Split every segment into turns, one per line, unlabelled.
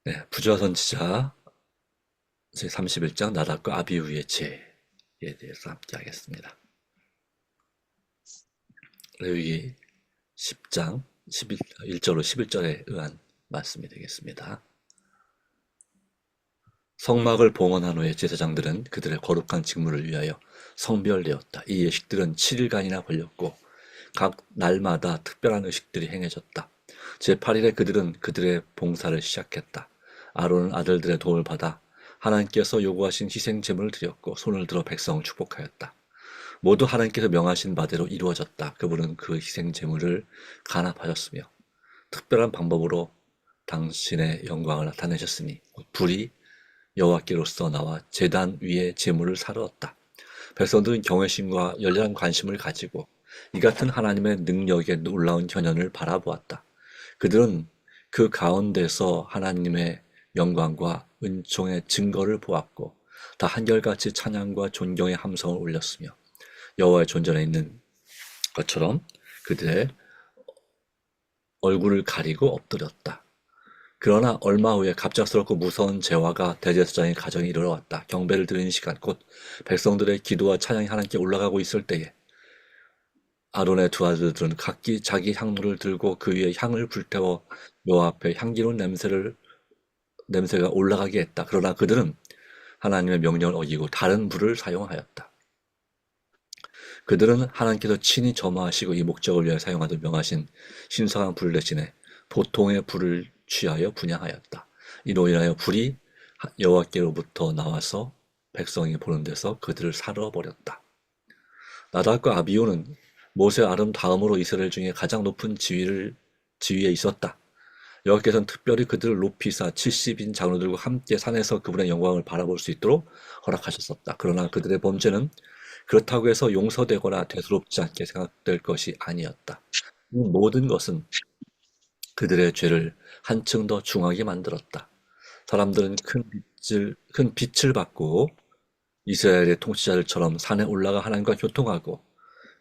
네, 부조화 선지자 제31장 나답과 아비후의 죄에 대해서 함께 하겠습니다. 레위기 10장 1절로 11절에 의한 말씀이 되겠습니다. 성막을 봉헌한 후에 제사장들은 그들의 거룩한 직무를 위하여 성별되었다. 이 예식들은 7일간이나 걸렸고 각 날마다 특별한 의식들이 행해졌다. 제8일에 그들은 그들의 봉사를 시작했다. 아론은 아들들의 도움을 받아 하나님께서 요구하신 희생 제물을 드렸고 손을 들어 백성을 축복하였다. 모두 하나님께서 명하신 바대로 이루어졌다. 그분은 그 희생 제물을 간합하셨으며 특별한 방법으로 당신의 영광을 나타내셨으니 곧 불이 여호와께로서 나와 제단 위에 제물을 사르었다. 백성들은 경외심과 열렬한 관심을 가지고 이 같은 하나님의 능력에 놀라운 현현을 바라보았다. 그들은 그 가운데서 하나님의 영광과 은총의 증거를 보았고 다 한결같이 찬양과 존경의 함성을 올렸으며 여호와의 존전에 있는 것처럼 그들의 얼굴을 가리고 엎드렸다. 그러나 얼마 후에 갑작스럽고 무서운 재화가 대제사장의 가정에 이르러왔다. 경배를 드리는 시간 곧 백성들의 기도와 찬양이 하나님께 올라가고 있을 때에 아론의 두 아들들은 각기 자기 향로를 들고 그 위에 향을 불태워 여호와 앞에 향기로운 냄새가 올라가게 했다. 그러나 그들은 하나님의 명령을 어기고 다른 불을 사용하였다. 그들은 하나님께서 친히 점화하시고 이 목적을 위하여 사용하도록 명하신 신성한 불 대신에 보통의 불을 취하여 분향하였다. 이로 인하여 불이 여호와께로부터 나와서 백성이 보는 데서 그들을 살아버렸다. 나답과 아비후는 모세 아름 다음으로 이스라엘 중에 가장 높은 지위에 있었다. 여호와께서는 특별히 그들을 높이사 70인 장로들과 함께 산에서 그분의 영광을 바라볼 수 있도록 허락하셨었다. 그러나 그들의 범죄는 그렇다고 해서 용서되거나 대수롭지 않게 생각될 것이 아니었다. 이 모든 것은 그들의 죄를 한층 더 중하게 만들었다. 사람들은 큰 빛을 받고 이스라엘의 통치자들처럼 산에 올라가 하나님과 교통하고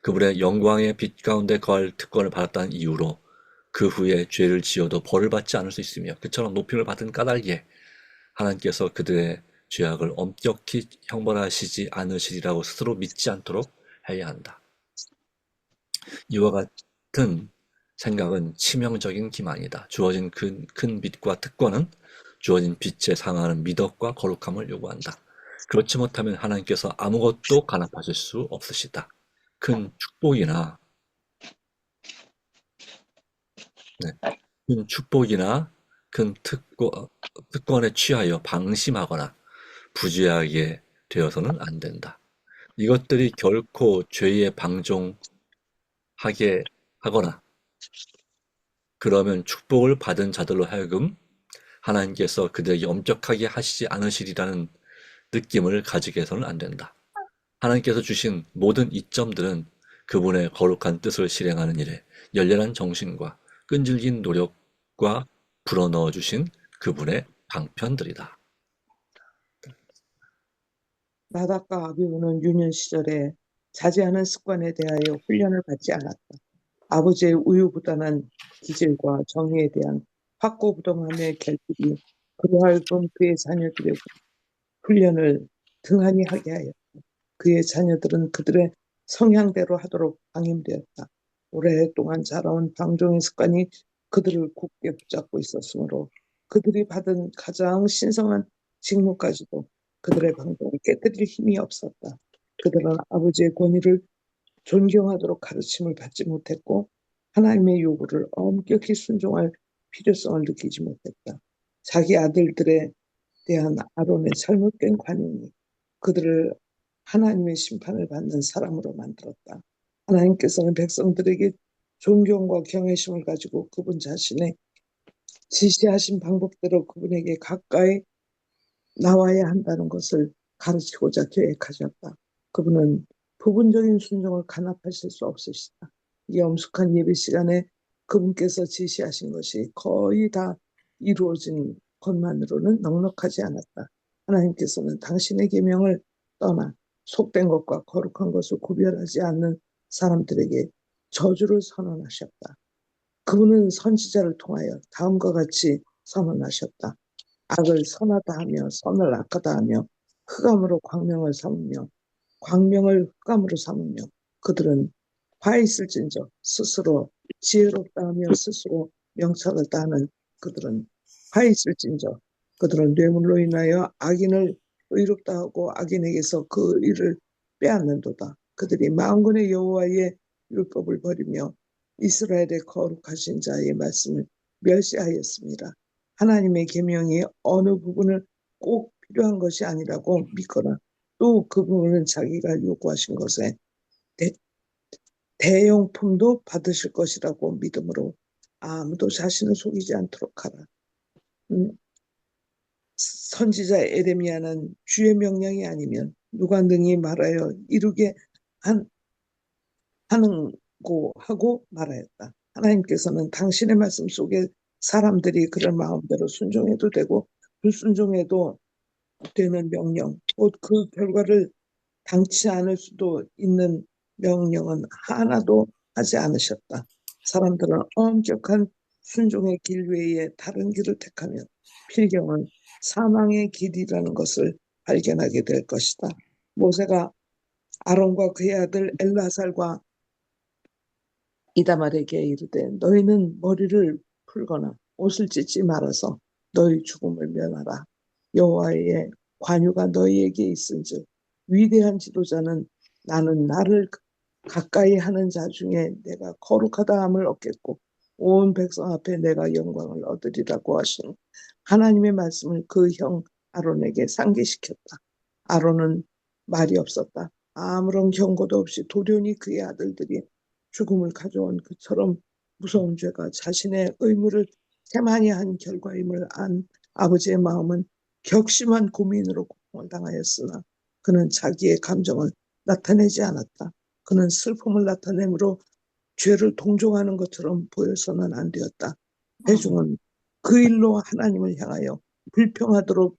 그분의 영광의 빛 가운데 거할 특권을 받았다는 이유로 그 후에 죄를 지어도 벌을 받지 않을 수 있으며 그처럼 높임을 받은 까닭에 하나님께서 그들의 죄악을 엄격히 형벌하시지 않으시리라고 스스로 믿지 않도록 해야 한다. 이와 같은 생각은 치명적인 기만이다. 주어진 큰 빛과 특권은 주어진 빛에 상하는 미덕과 거룩함을 요구한다. 그렇지 못하면 하나님께서 아무것도 간합하실 수 없으시다. 큰 축복이나 네, 큰 축복이나 큰 특권에 취하여 방심하거나 부주의하게 되어서는 안 된다. 이것들이 결코 죄에 방종하게 하거나 그러면 축복을 받은 자들로 하여금 하나님께서 그들에게 엄격하게 하시지 않으시리라는 느낌을 가지게 해서는 안 된다. 하나님께서 주신 모든 이점들은 그분의 거룩한 뜻을 실행하는 일에 열렬한 정신과 끈질긴 노력과 불어넣어 주신 그분의 방편들이다.
나답과 아비후는 유년 시절에 자제하는 습관에 대하여 훈련을 받지 않았다. 아버지의 우유부단한 기질과 정의에 대한 확고부동함의 결핍이 그로 하여금 그의 자녀들의 훈련을 등한히 하게 하였다. 그의 자녀들은 그들의 성향대로 하도록 방임되었다. 오랫동안 자라온 방종의 습관이 그들을 굳게 붙잡고 있었으므로 그들이 받은 가장 신성한 직무까지도 그들의 방종을 깨뜨릴 힘이 없었다. 그들은 아버지의 권위를 존경하도록 가르침을 받지 못했고 하나님의 요구를 엄격히 순종할 필요성을 느끼지 못했다. 자기 아들들에 대한 아론의 잘못된 관용이 그들을 하나님의 심판을 받는 사람으로 만들었다. 하나님께서는 백성들에게 존경과 경외심을 가지고 그분 자신의 지시하신 방법대로 그분에게 가까이 나와야 한다는 것을 가르치고자 계획하셨다. 그분은 부분적인 순종을 간합하실 수 없으시다. 이 엄숙한 예배 시간에 그분께서 지시하신 것이 거의 다 이루어진 것만으로는 넉넉하지 않았다. 하나님께서는 당신의 계명을 떠나 속된 것과 거룩한 것을 구별하지 않는 사람들에게 저주를 선언하셨다. 그분은 선지자를 통하여 다음과 같이 선언하셨다. 악을 선하다 하며 선을 악하다 하며 흑암으로 광명을 삼으며 광명을 흑암으로 삼으며 그들은 화 있을진저 스스로 지혜롭다 하며 스스로 명철을 다하는 그들은 화 있을진저 그들은 뇌물로 인하여 악인을 의롭다 하고 악인에게서 그 의를 빼앗는도다. 그들이 만군의 여호와의 율법을 버리며 이스라엘의 거룩하신 자의 말씀을 멸시하였습니다. 하나님의 계명이 어느 부분을 꼭 필요한 것이 아니라고 믿거나 또 그 부분은 자기가 요구하신 것에 대용품도 받으실 것이라고 믿음으로 아무도 자신을 속이지 않도록 하라. 선지자 에레미야는 주의 명령이 아니면 누가 능히 말하여 이루게 하는고 하고 말하였다. 하나님께서는 당신의 말씀 속에 사람들이 그런 마음대로 순종해도 되고 불순종해도 되는 명령, 곧 그 결과를 당치 않을 수도 있는 명령은 하나도 하지 않으셨다. 사람들은 엄격한 순종의 길 외에 다른 길을 택하면 필경은 사망의 길이라는 것을 발견하게 될 것이다. 모세가 아론과 그의 아들 엘라살과 이다말에게 이르되 너희는 머리를 풀거나 옷을 찢지 말아서 너희 죽음을 면하라. 여호와의 관유가 너희에게 있은즉 위대한 지도자는 나는 나를 가까이 하는 자 중에 내가 거룩하다 함을 얻겠고 온 백성 앞에 내가 영광을 얻으리라고 하신 하나님의 말씀을 그 형 아론에게 상기시켰다. 아론은 말이 없었다. 아무런 경고도 없이 돌연히 그의 아들들이 죽음을 가져온 그처럼 무서운 죄가 자신의 의무를 태만히 한 결과임을 안 아버지의 마음은 격심한 고민으로 고통을 당하였으나 그는 자기의 감정을 나타내지 않았다. 그는 슬픔을 나타내므로 죄를 동정하는 것처럼 보여서는 안 되었다. 회중은 그 일로 하나님을 향하여 불평하도록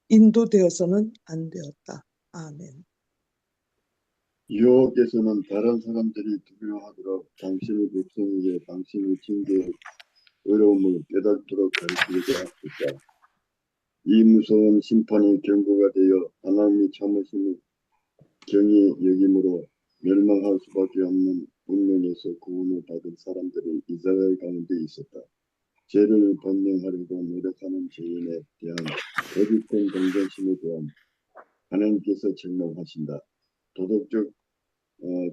인도되어서는 안 되었다. 아멘.
여호와께서는 다른 사람들이 두려워하도록 당신의 백성에게 당신의 징계의 어려움을 깨닫도록 가르치고자 하셨다. 이 무서운 심판이 경고가 되어 하나님이 참으심을 경히 여김으로 멸망할 수밖에 없는 운명에서 구원을 받은 사람들이 이스라엘 가운데 있었다. 죄를 변명하려고 노력하는 죄인에 대한 거짓된 동정심에 대한 하나님께서 책망하신다. 도덕적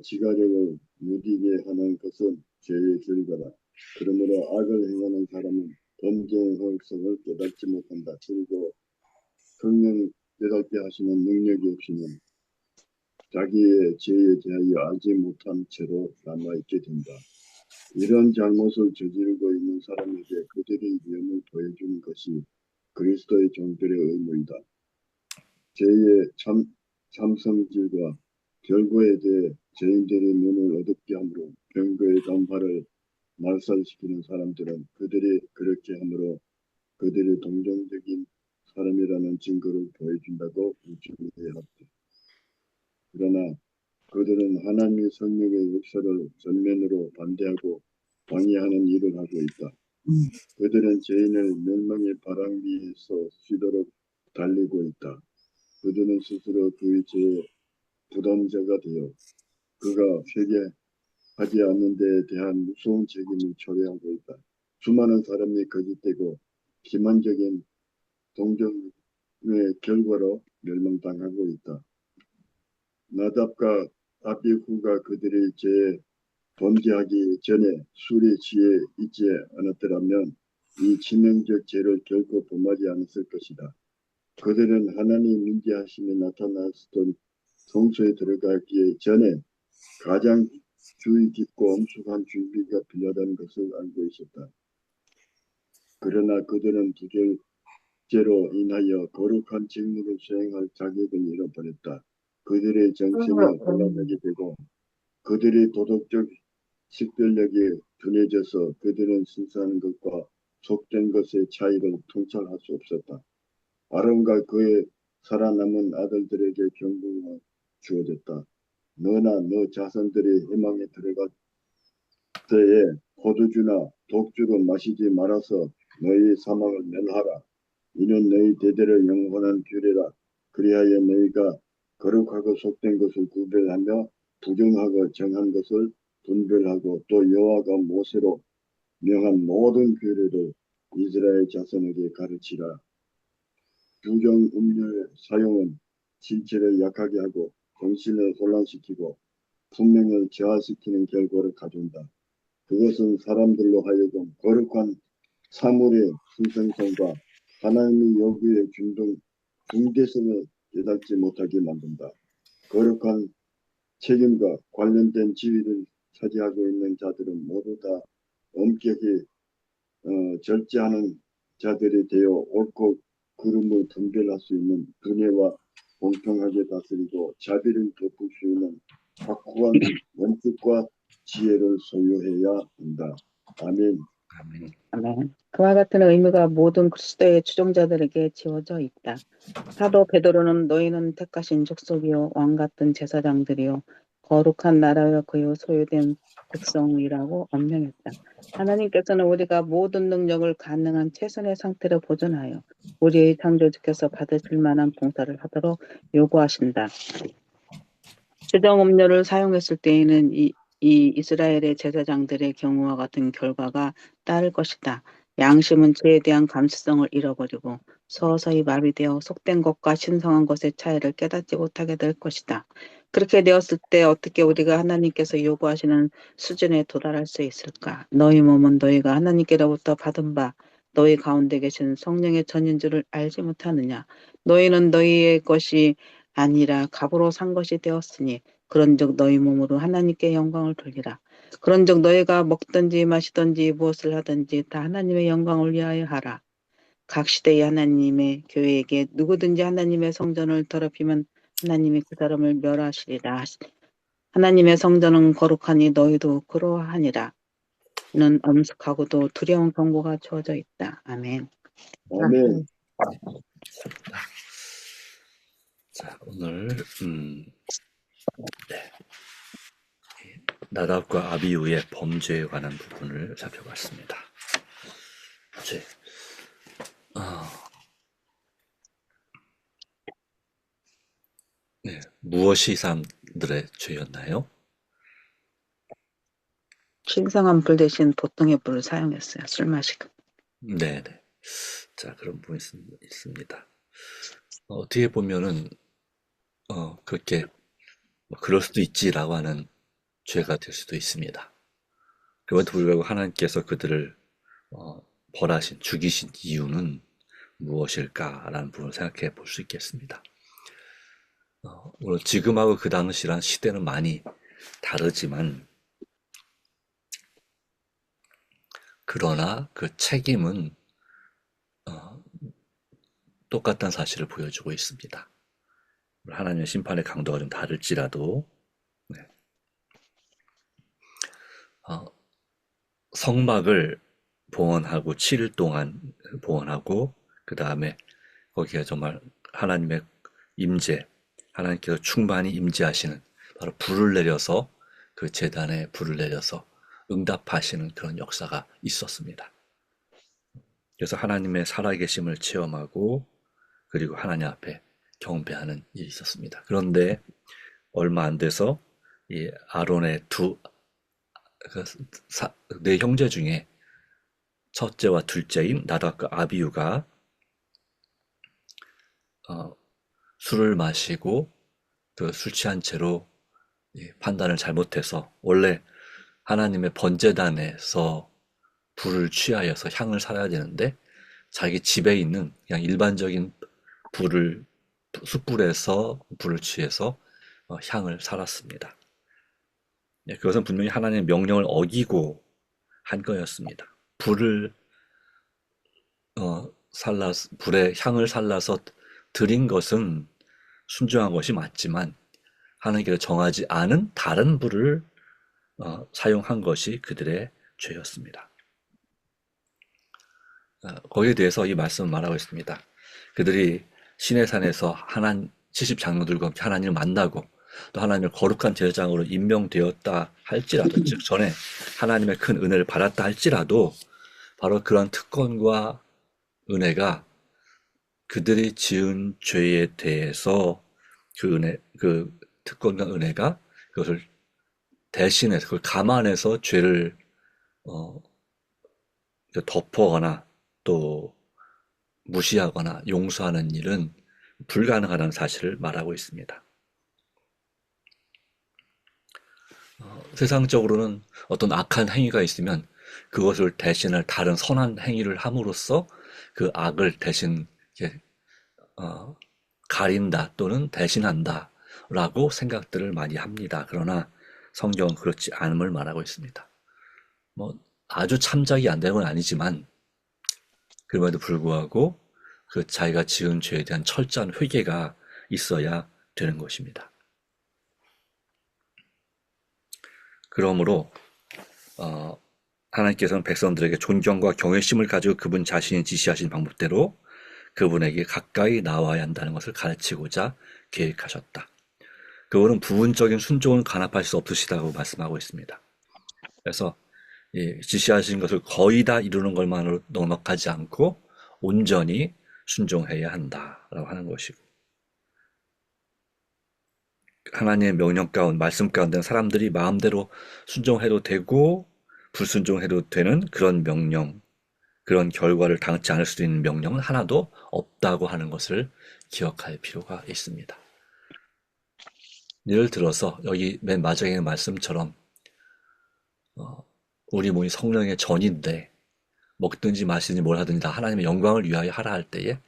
지가력을 누리게 하는 것은 죄의 결과다. 그러므로 악을 행하는 사람은 범죄의 허용성을 깨닫지 못한다. 그리고 성령 깨닫게 하시는 능력이 없이는 자기의 죄에 대하여 알지 못한 채로 남아있게 된다. 이런 잘못을 저지르고 있는 사람에게 그들의 위험을 보여주는 것이 그리스도의 종들의 의무이다. 죄의 참성질과 결과에 대해 죄인들의 눈을 어둡게 함으로 병거의 단파를 말살시키는 사람들은 그들이 그렇게 함으로 그들이 동정적인 사람이라는 증거를 보여준다고 우쭐해야 합니다. 그러나 그들은 하나님의 성령의 역사를 전면으로 반대하고 방해하는 일을 하고 있다. 그들은 죄인을 멸망의 바람비에서 쉬도록 달리고 있다. 그들은 스스로 그의 죄의 부담자가 되어 그가 회개하지 않는 데에 대한 무서운 책임을 초래하고 있다. 수많은 사람이 거짓되고 기만적인 동정의 결과로 멸망당하고 있다. 나답과 아비후가 그들의 죄에 범죄하기 전에 술에 취해 있지 않았더라면 이 치명적 죄를 결코 범하지 않았을 것이다. 그들은 하나님 임재하심이 나타났던 성소에 들어가기 전에 가장 주의 깊고 엄숙한 준비가 필요하다는 것을 알고 있었다. 그러나 그들은 부절제로 인하여 거룩한 직무를 수행할 자격을 잃어버렸다. 그들의 정신이 혼란하게 되고 그들의 도덕적 식별력이 둔해져서 그들은 신사하는 것과 속된 것의 차이를 통찰할 수 없었다. 아론과 그의 살아남은 아들들에게 경고가 주어졌다. 너나 너 자손들이 해망에 들어갈 때에 포도주나 독주로 마시지 말아서 너희 사망을 면하라. 이는 너희 대대로 영원한 규례라. 그리하여 너희가 거룩하고 속된 것을 구별하며 부정하고 정한 것을 분별하고 또 여호와가 모세로 명한 모든 규례를 이스라엘 자손에게 가르치라. 부정 음료의 사용은 신체를 약하게 하고 정신을 혼란시키고 분명을 저하시키는 결과를 가져온다. 그것은 사람들로 하여금 거룩한 사물의 신성성과 하나님의 요구의 중대성을 깨닫지 못하게 만든다. 거룩한 책임과 관련된 지위를 차지하고 있는 자들은 모두 다 엄격히 절제하는 자들이 되어 옳고 그름을 분별할 수 있는 은혜와 공평하게 다스리고 자비를 베풀 수 있는 확고한 원칙과 지혜를 소유해야 한다. 아멘.
아멘.
아멘. 그와 같은 의무가 모든 그리스도의 추종자들에게 지워져 있다. 사도 베드로는 너희는 택하신 족속이요 왕 같은 제사장들이요 거룩한 나라여 그요 소유된 백성이라고 엄명했다. 하나님께서는 우리가 모든 능력을 가능한 최선의 상태로 보존하여 우리의 창조주께서 받으실 만한 봉사를 하도록 요구하신다. 주정 음료를 사용했을 때에는 이 이스라엘의 제사장들의 경우와 같은 결과가 따를 것이다. 양심은 죄에 대한 감수성을 잃어버리고 서서히 마비되어 속된 것과 신성한 것의 차이를 깨닫지 못하게 될 것이다. 그렇게 되었을 때 어떻게 우리가 하나님께서 요구하시는 수준에 도달할 수 있을까? 너희 몸은 너희가 하나님께로부터 받은 바 너희 가운데 계신 성령의 전인 줄을 알지 못하느냐? 너희는 너희의 것이 아니라 값으로 산 것이 되었으니 그런즉 너희 몸으로 하나님께 영광을 돌리라. 그런즉 너희가 먹든지 마시든지 무엇을 하든지 다 하나님의 영광을 위하여 하라. 각 시대의 하나님의 교회에게 누구든지 하나님의 성전을 더럽히면 하나님이 그 사람을 멸하시리라. 하나님의 성전은 거룩하니 너희도 그러하니라. 는 엄숙하고도 두려운 경고가 주어져 있다. 아멘.
아멘.
자, 오늘 나답과 아비후의 범죄에 관한 부분을 살펴봤습니다. 이제 무엇이 이 사람들의 죄였나요?
신성한 불 대신 보통의 불을 사용했어요. 술 마시고.
네네. 자, 그런 부분이 있습니다. 어떻게 보면은 그렇게 그럴 수도 있지라고 하는 죄가 될 수도 있습니다. 그럼에도 불구하고 하나님께서 그들을 벌하신, 죽이신 이유는 무엇일까라는 부분을 생각해 볼 수 있겠습니다. 물론 지금하고 그 당시란 시대는 많이 다르지만, 그러나 그 책임은 똑같다는 사실을 보여주고 있습니다. 하나님의 심판의 강도가 좀 다를지라도 성막을 봉헌하고 7일 동안 봉헌하고 그 다음에 거기에 정말 하나님의 임재, 하나님께서 충만히 임재하시는 바로 불을 내려서 그 제단에 불을 내려서 응답하시는 그런 역사가 있었습니다. 그래서 하나님의 살아계심을 체험하고 그리고 하나님 앞에 경배하는 일이 있었습니다. 그런데 얼마 안 돼서 이 아론의 네 형제 중에 첫째와 둘째인 나답과 아비후가 술을 마시고 그 술 취한 채로 판단을 잘못해서 원래 하나님의 번제단에서 불을 취하여서 향을 살아야 되는데 자기 집에 있는 그냥 일반적인 숯불에서 불을 취해서 향을 살았습니다. 그것은 분명히 하나님의 명령을 어기고 한 거였습니다. 불에 향을 살라서 드린 것은 순종한 것이 맞지만 하나님께서 정하지 않은 다른 불을 사용한 것이 그들의 죄였습니다. 거기에 대해서 이 말씀을 말하고 있습니다. 그들이 시내산에서 70장로들과 함께 하나님을 만나고 또 하나님의 거룩한 제사장으로 임명되었다 할지라도, 즉 전에 하나님의 큰 은혜를 받았다 할지라도 바로 그런 특권과 은혜가 그들이 지은 죄에 대해서 그 특권과 은혜가 그것을 대신해서 그걸 감안해서 죄를 어, 덮어거나 또 무시하거나 용서하는 일은 불가능하다는 사실을 말하고 있습니다. 세상적으로는 어떤 악한 행위가 있으면 그것을 대신할 다른 선한 행위를 함으로써 그 악을 대신 이렇게, 가린다 또는 대신한다 라고 생각들을 많이 합니다. 그러나 성경은 그렇지 않음을 말하고 있습니다. 뭐 아주 참작이 안 되는 건 아니지만 그럼에도 불구하고 그 자기가 지은 죄에 대한 철저한 회개가 있어야 되는 것입니다. 그러므로 하나님께서는 백성들에게 존경과 경외심을 가지고 그분 자신이 지시하신 방법대로 그분에게 가까이 나와야 한다는 것을 가르치고자 계획하셨다. 그분은 부분적인 순종은 간합할 수 없으시다고 말씀하고 있습니다. 그래서 지시하신 것을 거의 다 이루는 것만으로 넉넉하지 않고 온전히 순종해야 한다라고 하는 것이고, 하나님의 명령 가운데, 말씀 가운데 사람들이 마음대로 순종해도 되고 불순종해도 되는 그런 명령, 그런 결과를 당치 않을 수도 있는 명령은 하나도 없다고 하는 것을 기억할 필요가 있습니다. 예를 들어서 여기 맨 마지막에 있는 말씀처럼 우리 몸이 성령의 전인데 먹든지 마시든지 뭘 하든지 다 하나님의 영광을 위하여 하라 할 때에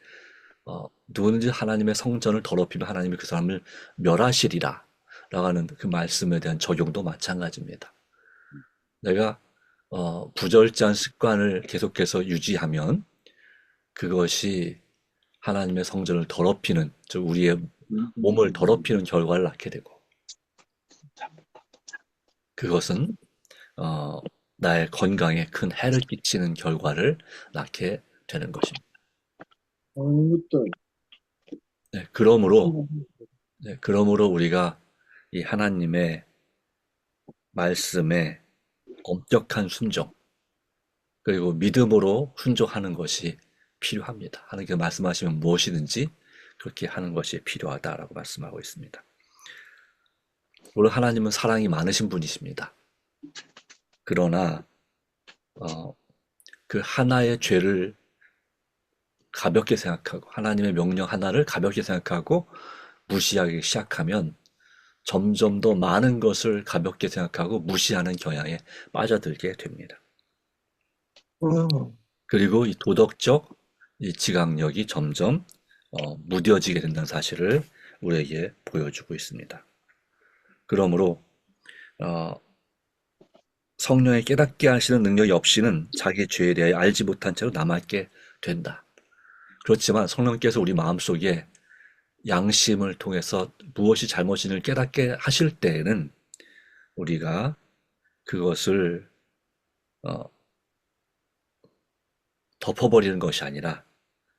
누구든지 하나님의 성전을 더럽히면 하나님이 그 사람을 멸하시리라 라고 하는 그 말씀에 대한 적용도 마찬가지입니다. 내가 부절제한 습관을 계속해서 유지하면 그것이 하나님의 성전을 더럽히는, 즉 우리의 몸을 더럽히는 결과를 낳게 되고, 그것은 나의 건강에 큰 해를 끼치는 결과를 낳게 되는 것입니다.
아무것도
네, 그러므로 우리가 이 하나님의 말씀에 엄격한 순종, 그리고 믿음으로 순종하는 것이 필요합니다. 하나님께서 말씀하시면 무엇이든지 그렇게 하는 것이 필요하다라고 말씀하고 있습니다. 물론 하나님은 사랑이 많으신 분이십니다. 그러나 그 하나의 죄를 가볍게 생각하고 하나님의 명령 하나를 가볍게 생각하고 무시하기 시작하면 점점 더 많은 것을 가볍게 생각하고 무시하는 경향에 빠져들게 됩니다. 그리고 이 도덕적 이 지각력이 점점 무뎌지게 된다는 사실을 우리에게 보여주고 있습니다. 그러므로 성령의 깨닫게 하시는 능력이 없이는 자기의 죄에 대해 알지 못한 채로 남아있게 된다. 그렇지만 성령께서 우리 마음속에 양심을 통해서 무엇이 잘못인지를 깨닫게 하실 때에는 우리가 그것을 덮어버리는 것이 아니라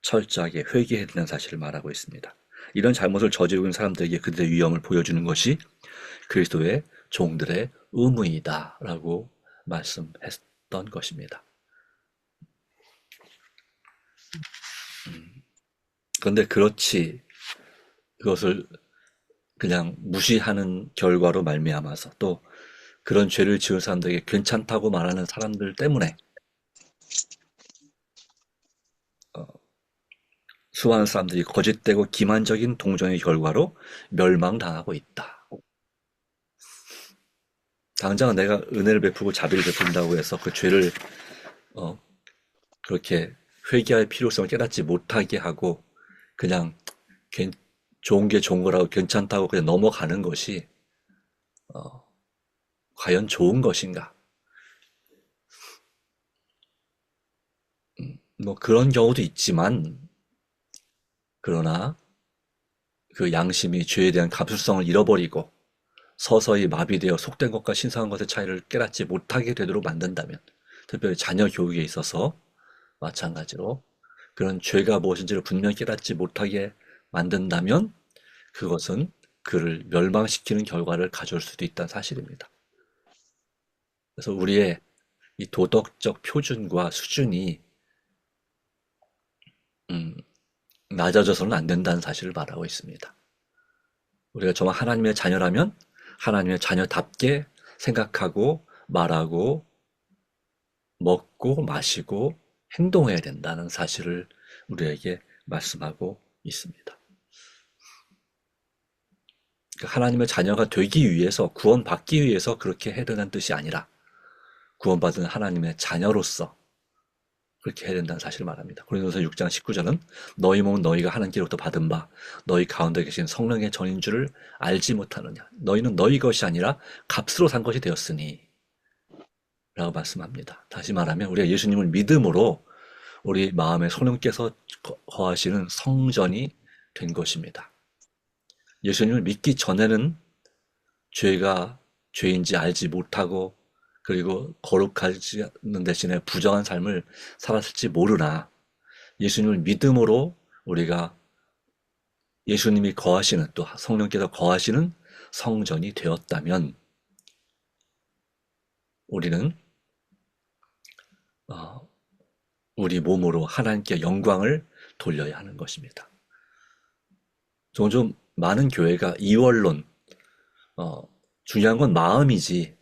철저하게 회개해야 된다는 사실을 말하고 있습니다. 이런 잘못을 저지르고 있는 사람들에게 그들의 위험을 보여주는 것이 그리스도의 종들의 의무이다 라고 말씀했던 것입니다. 그런데 그것을 그냥 무시하는 결과로 말미암아서 또 그런 죄를 지은 사람들에게 괜찮다고 말하는 사람들 때문에 수많은 사람들이 거짓되고 기만적인 동정의 결과로 멸망당하고 있다. 당장 내가 은혜를 베풀고 자비를 베푼다고 해서 그 죄를 그렇게 회개할 필요성을 깨닫지 못하게 하고 그냥 좋은 게 좋은 거라고 괜찮다고 그냥 넘어가는 것이 과연 좋은 것인가? 뭐 그런 경우도 있지만, 그러나 그 양심이 죄에 대한 감수성을 잃어버리고 서서히 마비되어 속된 것과 신성한 것의 차이를 깨닫지 못하게 되도록 만든다면, 특별히 자녀 교육에 있어서 마찬가지로 그런 죄가 무엇인지를 분명히 깨닫지 못하게 만든다면 그것은 그를 멸망시키는 결과를 가져올 수도 있다는 사실입니다. 그래서 우리의 이 도덕적 표준과 수준이 낮아져서는 안 된다는 사실을 말하고 있습니다. 우리가 정말 하나님의 자녀라면 하나님의 자녀답게 생각하고 말하고 먹고 마시고 행동해야 된다는 사실을 우리에게 말씀하고 있습니다. 그러니까 하나님의 자녀가 되기 위해서, 구원받기 위해서 그렇게 해야 된다는 뜻이 아니라 구원받은 하나님의 자녀로서 그렇게 해야 된다는 사실을 말합니다. 고린도서 6장 19절은 너희 몸은 너희가 하나님께로부터 받은 바 너희 가운데 계신 성령의 전인 줄을 알지 못하느냐. 너희는 너희 것이 아니라 값으로 산 것이 되었으니 라고 말씀합니다. 다시 말하면 우리가 예수님을 믿음으로 우리 마음에 성령께서 거하시는 성전이 된 것입니다. 예수님을 믿기 전에는 죄가 죄인지 알지 못하고 그리고 거룩하지 않는 대신에 부정한 삶을 살았을지 모르나 예수님을 믿음으로 우리가 예수님이 거하시는 또 성령께서 거하시는 성전이 되었다면 우리는 우리 몸으로 하나님께 영광을 돌려야 하는 것입니다. 종종 많은 교회가 이원론, 중요한 건 마음이지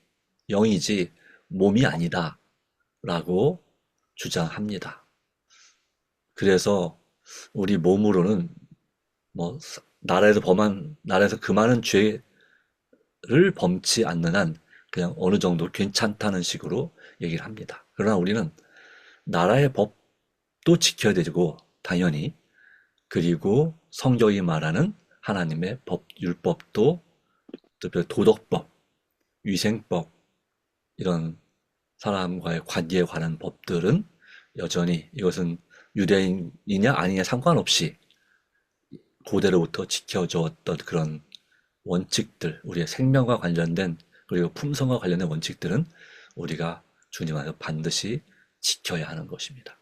영이지 몸이 아니다 라고 주장합니다. 그래서 우리 몸으로는 나라에서 그 많은 죄를 범치 않는 한 그냥 어느 정도 괜찮다는 식으로 얘기를 합니다. 그러나 우리는 나라의 법도 지켜야 되고 당연히 그리고 성경이 말하는 하나님의 법, 율법도 특별히 도덕법, 위생법 이런 사람과의 관계에 관한 법들은 여전히 이것은 유대인이냐 아니냐 상관없이 고대로부터 지켜져 왔던 그런 원칙들, 우리의 생명과 관련된 그리고 품성과 관련된 원칙들은 우리가 주님 안에서 반드시 지켜야 하는 것입니다.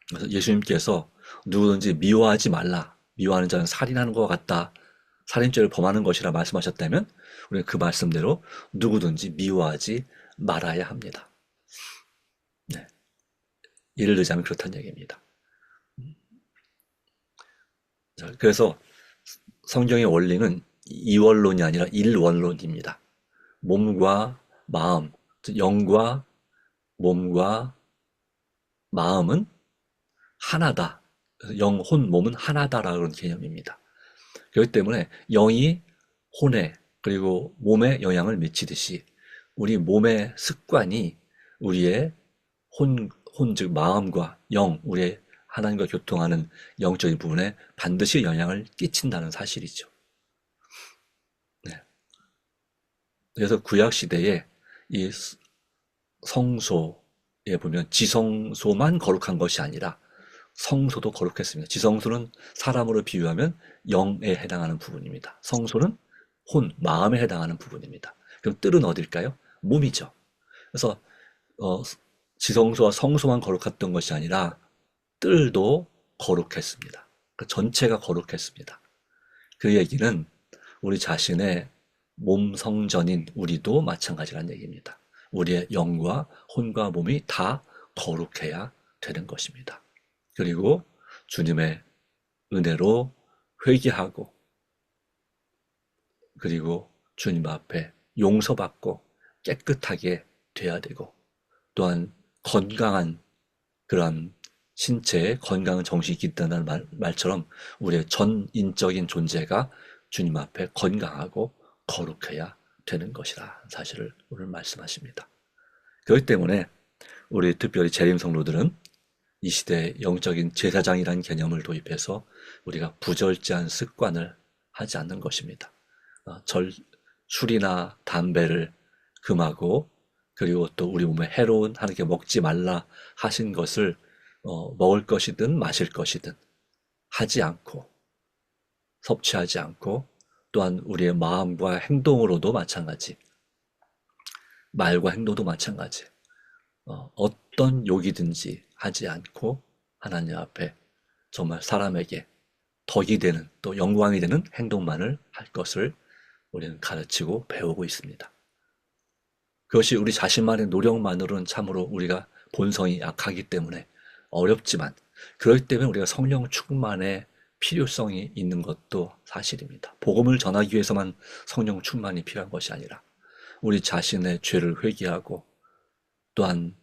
그래서 예수님께서 누구든지 미워하지 말라. 미워하는 자는 살인하는 것 같다. 살인죄를 범하는 것이라 말씀하셨다면 우리는 그 말씀대로 누구든지 미워하지 말아야 합니다. 네. 예를 들자면 그렇다는 얘기입니다. 자, 그래서 성경의 원리는 이원론이 아니라 일원론입니다. 몸과 마음, 즉 영과 몸과 마음은 하나다. 영, 혼, 몸은 하나다라는 개념입니다. 그렇기 때문에 영이 혼에 그리고 몸에 영향을 미치듯이 우리 몸의 습관이 우리의 즉 마음과 영, 우리의 하나님과 교통하는 영적인 부분에 반드시 영향을 끼친다는 사실이죠. 네. 그래서 구약 시대에 이 성소에 보면 지성소만 거룩한 것이 아니라 성소도 거룩했습니다. 지성소는 사람으로 비유하면 영에 해당하는 부분입니다. 성소는 혼, 마음에 해당하는 부분입니다. 그럼 뜰은 어딜까요? 몸이죠. 그래서 지성소와 성소만 거룩했던 것이 아니라 뜰도 거룩했습니다. 그 전체가 거룩했습니다. 그 얘기는 우리 자신의 몸 성전인 우리도 마찬가지라는 얘기입니다. 우리의 영과 혼과 몸이 다 거룩해야 되는 것입니다. 그리고 주님의 은혜로 회개하고 그리고 주님 앞에 용서받고 깨끗하게 돼야 되고 또한 건강한 그런 신체에 건강한 정신이 있다는 말처럼 우리의 전인적인 존재가 주님 앞에 건강하고 거룩해야 되는 것이라 사실을 오늘 말씀하십니다. 그렇기 때문에 우리 특별히 재림 성도들은 이 시대에 영적인 제사장이라는 개념을 도입해서 우리가 부절제한 습관을 하지 않는 것입니다. 술이나 담배를 금하고 그리고 또 우리 몸에 해로운 하나님께 먹지 말라 하신 것을 먹을 것이든 마실 것이든 하지 않고 섭취하지 않고 또한 우리의 마음과 행동으로도 마찬가지 말과 행동도 마찬가지 어떤 욕이든지 하지 않고 하나님 앞에 정말 사람에게 덕이 되는 또 영광이 되는 행동만을 할 것을 우리는 가르치고 배우고 있습니다. 그것이 우리 자신만의 노력만으로는 참으로 우리가 본성이 약하기 때문에 어렵지만 그렇기 때문에 우리가 성령 충만의 필요성이 있는 것도 사실입니다. 복음을 전하기 위해서만 성령 충만이 필요한 것이 아니라 우리 자신의 죄를 회개하고 또한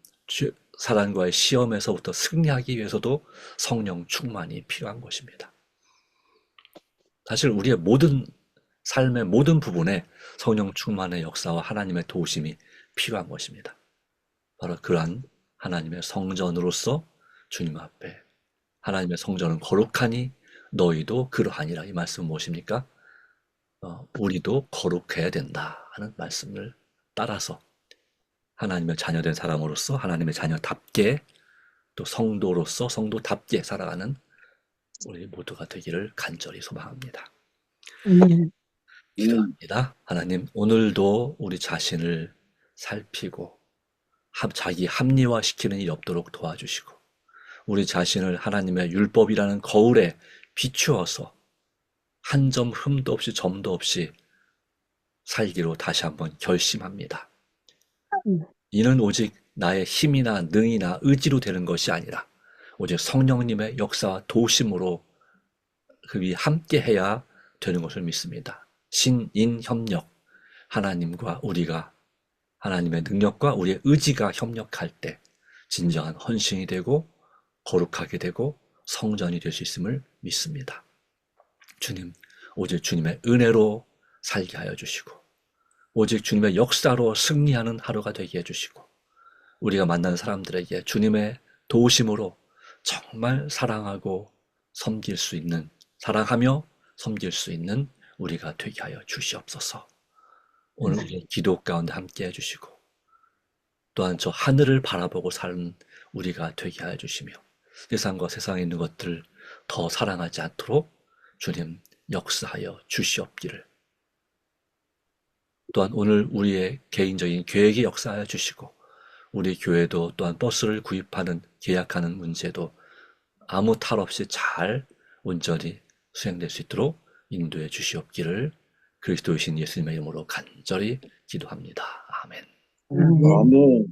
사단과의 시험에서부터 승리하기 위해서도 성령 충만이 필요한 것입니다. 사실 우리의 모든 삶의 모든 부분에 성령 충만의 역사와 하나님의 도우심이 필요한 것입니다. 바로 그러한 하나님의 성전으로서 주님 앞에 하나님의 성전은 거룩하니 너희도 그러하니라. 이 말씀은 무엇입니까? 우리도 거룩해야 된다 하는 말씀을 따라서 하나님의 자녀된 사람으로서 하나님의 자녀답게 또 성도로서 성도답게 살아가는 우리 모두가 되기를 간절히 소망합니다. 기도합니다. 하나님, 오늘도 우리 자신을 살피고 자기 합리화시키는 일이 없도록 도와주시고 우리 자신을 하나님의 율법이라는 거울에 비추어서 한 점 흠도 없이 점도 없이 살기로 다시 한번 결심합니다. 이는 오직 나의 힘이나 능이나 의지로 되는 것이 아니라 오직 성령님의 역사와 도우심으로 그이 함께 해야 되는 것을 믿습니다. 신인협력, 하나님과 우리가 하나님의 능력과 우리의 의지가 협력할 때 진정한 헌신이 되고 거룩하게 되고 성전이 될 수 있음을 믿습니다. 주님, 오직 주님의 은혜로 살게 하여 주시고 오직 주님의 역사로 승리하는 하루가 되게 해주시고 우리가 만나는 사람들에게 주님의 도우심으로 정말 사랑하고 섬길 수 있는, 사랑하며 섬길 수 있는 우리가 되게 하여 주시옵소서. 오늘 우리의 기도 가운데 함께 해주시고 또한 저 하늘을 바라보고 사는 우리가 되게 하여 주시며 세상과 세상에 있는 것들 더 사랑하지 않도록 주님 역사하여 주시옵기를, 또한 오늘 우리의 개인적인 계획에 역사하여 주시고 우리 교회도 또한 버스를 구입하는 계약하는 문제도 아무 탈 없이 잘 온전히 수행될 수 있도록 인도해 주시옵기를 그리스도이신 예수님의 이름으로 간절히 기도합니다. 아멘.
아멘.